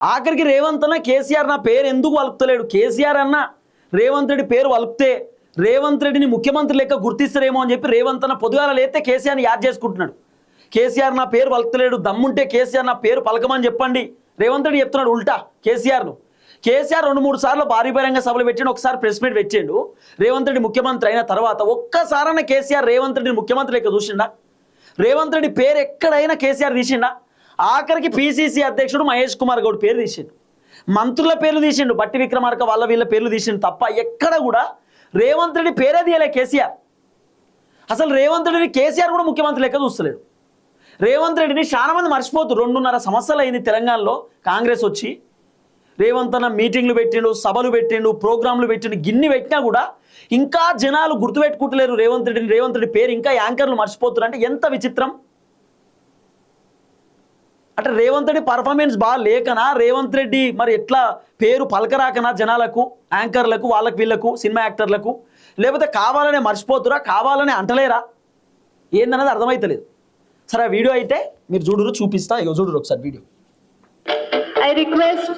ఆఖరికి రేవంత్ అన్న కేసీఆర్ నా పేరు ఎందుకు వలుపుతలేడు? కేసీఆర్ అన్న రేవంత్ రెడ్డి పేరు వలుపుతే రేవంత్ రెడ్డిని ముఖ్యమంత్రి లెక్క గుర్తిస్తారేమో అని చెప్పి రేవంత్ అన్న పొద్దుగాల లేస్తే కేసీఆర్ని యాద్ చేసుకుంటున్నాడు. కేసీఆర్ నా పేరు వలుపుతలేడు, దమ్ముంటే కేసీఆర్ నా పేరు పలకమని చెప్పండి. రేవంత్ రెడ్డి చెప్తున్నాడు ఉల్టా కేసీఆర్ను. కేసీఆర్ 2-3 సార్లు భారీ బహిరంగ సభలు పెట్టిండు, ఒకసారి ప్రెస్ మీట్ పెట్టిండు. రేవంత్ రెడ్డి ముఖ్యమంత్రి అయిన తర్వాత ఒక్కసారైనా కేసీఆర్ రేవంత్ రెడ్డిని ముఖ్యమంత్రి లెక్క చూసిండా? రేవంత్ రెడ్డి పేరు ఎక్కడైనా కేసీఆర్ తీసిండా? ఆఖరికి పిసిసి అధ్యక్షుడు మహేష్ కుమార్ గౌడ్ పేరు తీసిండు, మంత్రుల పేర్లు తీసిండు, బట్టి విక్రమార్క వాళ్ళ వీళ్ళ పేర్లు తీసిండు తప్ప ఎక్కడ కూడా రేవంత్ రెడ్డి పేరే తీయలే కేసీఆర్. అసలు రేవంత్ రెడ్డిని కేసీఆర్ కూడా ముఖ్యమంత్రి లెక్క చూస్తలేడు. రేవంత్ రెడ్డిని చాలా మంది మర్చిపోతున్నారు. 2.5 సంవత్సరాలు అయింది తెలంగాణలో కాంగ్రెస్ వచ్చి. రేవంత్ అన్న మీటింగ్లు పెట్టిండు, సభలు పెట్టిండు, ప్రోగ్రాంలు పెట్టిండు, గిన్ని పెట్టినా కూడా ఇంకా జనాలు గుర్తుపెట్టుకుంటలేరు రేవంత్ రెడ్డిని. రేవంత్ రెడ్డి పేరు ఇంకా యాంకర్లు మర్చిపోతున్నారు. అంటే ఎంత విచిత్రం! అంటే రేవంత్ రెడ్డి పర్ఫార్మెన్స్ బాగా లేకనా, రేవంత్ రెడ్డి మరి ఎట్లా పేరు పలకరాకనా జనాలకు, యాంకర్లకు, వాళ్ళకు వీళ్ళకు, సినిమా యాక్టర్లకు, లేకపోతే కావాలనే మర్చిపోతురా, కావాలనే అంటలేరా, ఏందన్నది అర్థమైతలేదు. సరే ఆ వీడియో అయితే మీరు చూడురు, చూపిస్తా. ఇగో చూడురు ఒకసారి video. I request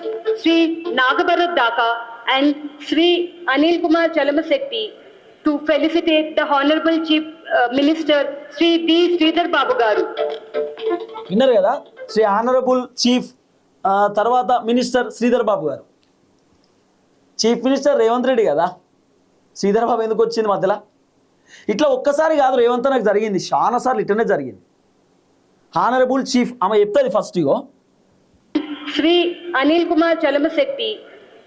Sri Nagabharat Daka and Sri Anil Kumar Chalamassetti to felicitate the Honorable Chief Minister Sri D. Sridhar Babu Garu. విన్నారు కదా, శ్రీ ఆనరబుల్ చీఫ్ తర్వాత మినిస్టర్ శ్రీధర్ బాబు గారు. చీఫ్ మినిస్టర్ రేవంత్ రెడ్డి కదా, శ్రీధర్ బాబు ఎందుకు వచ్చింది మధ్యలో? ఇట్లా ఒక్కసారి కాదు రేవంత్ నాకు జరిగింది, చాలా సార్లు ఇట్లనే జరిగింది. ఆనరబుల్ చీఫ్ ఆమె చెప్తుంది first. Ego Sri Anil Kumar Chalamassetti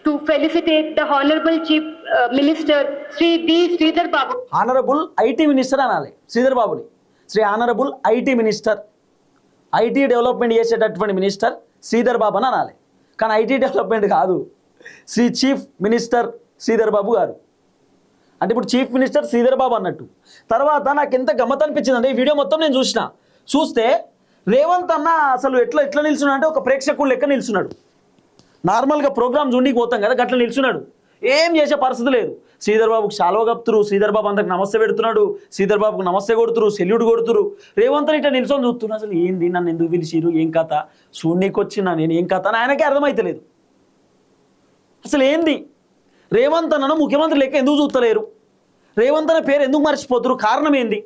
to felicitate the Honorable Chief Minister Sri D. Sridhar Babu. Honourable IT minister అనాలి శ్రీధర్ బాబుని. Shri honourable IT minister, IT development చేసేటటువంటి మినిస్టర్ శ్రీధర్ బాబు అని అనాలి. కానీ ఐటీ డెవలప్మెంట్ కాదు, శ్రీ చీఫ్ మినిస్టర్ శ్రీధర్ బాబు గారు. అంటే ఇప్పుడు చీఫ్ మినిస్టర్ శ్రీధర్ బాబు అన్నట్టు. తర్వాత నాకు ఎంత గమ్మత్ అనిపించిందంటే ఈ వీడియో మొత్తం నేను చూస్తే రేవంత్ అన్న అసలు ఎట్లా నిల్చున్నాడు అంటే ఒక ప్రేక్షకుడు లెక్క నిల్చున్నాడు. నార్మల్గా ప్రోగ్రామ్ చూడడానికి పోతాం కదా, గట్ల నిల్చున్నాడు. ఏం చేసే పరిస్థితి లేదు. శ్రీధర్ బాబుకు శాలువ కప్తురు, శ్రీధర్ బాబు అందరికి నమస్తే పెడుతున్నాడు, శ్రీధర్ బాబుకు నమస్తే కొడుతురు, సెల్యూట్ కొడుతురు. రేవంత్ ఇట్లా నిల్చొని చూస్తున్నా, అసలు ఏంది, నన్ను ఎందుకు పిలిచిరు, ఏం కథ, చూడనీకి వచ్చినా నేను ఏం కథ అని ఆయనకే అర్థమైతలేదు. అసలు ఏంది, రేవంత్ అన్నను ముఖ్యమంత్రి లెక్క ఎందుకు చూస్తలేరు, రేవంత్ అన్న పేరు ఎందుకు మర్చిపోతురు, కారణం ఏంది?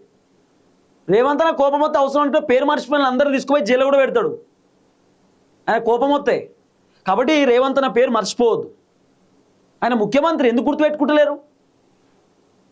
రేవంత్ అన్న కోపం వస్తే అవసరం అంటే పేరు మర్చిపోయిన అందరూ తీసుకుపోయి జైలు కూడా పెడతాడు ఆయన కోపం వస్తే. కాబట్టి రేవంత్ అన్న పేరు మర్చిపోవద్దు. ఆయన ముఖ్యమంత్రి ఎందుకు గుర్తుపెట్టుకుంటలేరు?